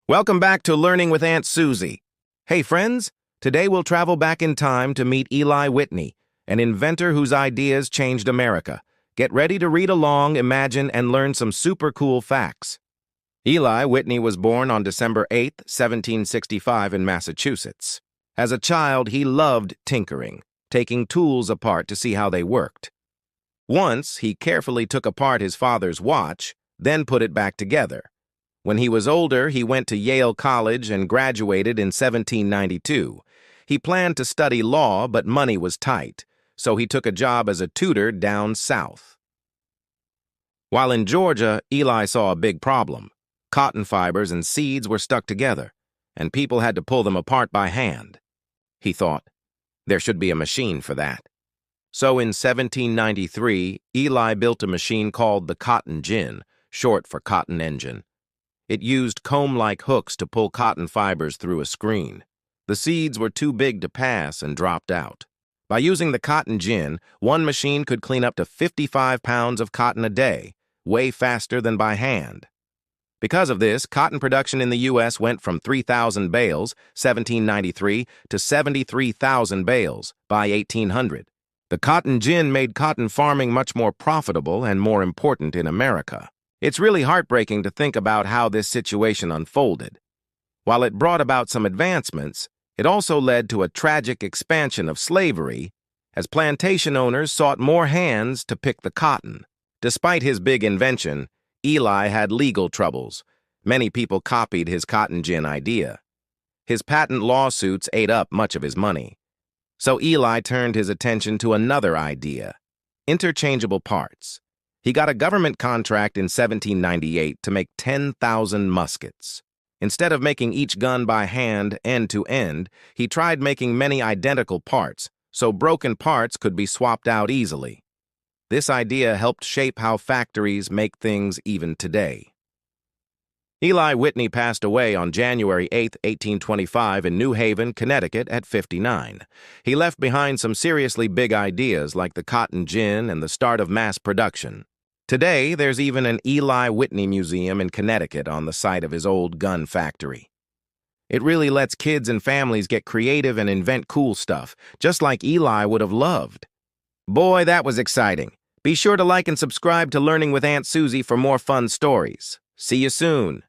Welcome back to Learning with Aunt Susie. Hey friends, today we'll travel back in time to meet Eli Whitney, an inventor whose ideas changed America. Get ready to read along, imagine, and learn some super cool facts. Eli Whitney was born on December 8, 1765 in Massachusetts. As a child, he loved tinkering, taking tools apart to see how they worked. Once, he carefully took apart his father's watch, then put it back together. When he was older, he went to Yale College and graduated in 1792. He planned to study law, but money was tight, so he took a job as a tutor down south. While in Georgia, Eli saw a big problem. Cotton fibers and seeds were stuck together, and people had to pull them apart by hand. He thought, there should be a machine for that. So in 1793, Eli built a machine called the cotton gin, short for cotton engine. It used comb-like hooks to pull cotton fibers through a screen. The seeds were too big to pass and dropped out. By using the cotton gin, one machine could clean up to 55 pounds of cotton a day, way faster than by hand. Because of this, cotton production in the U.S. went from 3,000 bales, 1793, to 73,000 bales by 1800. The cotton gin made cotton farming much more profitable and more important in America. It's really heartbreaking to think about how this situation unfolded. While it brought about some advancements, it also led to a tragic expansion of slavery as plantation owners sought more hands to pick the cotton. Despite his big invention, Eli had legal troubles. Many people copied his cotton gin idea. His patent lawsuits ate up much of his money. So Eli turned his attention to another idea: interchangeable parts. He got a government contract in 1798 to make 10,000 muskets. Instead of making each gun by hand, end to end, he tried making many identical parts, so broken parts could be swapped out easily. This idea helped shape how factories make things even today. Eli Whitney passed away on January 8, 1825 in New Haven, Connecticut at 59. He left behind some seriously big ideas like the cotton gin and the start of mass production. Today, there's even an Eli Whitney Museum in Connecticut on the site of his old gun factory. It really lets kids and families get creative and invent cool stuff, just like Eli would have loved. Boy, that was exciting. Be sure to like and subscribe to Learning with Aunt Susie for more fun stories. See you soon.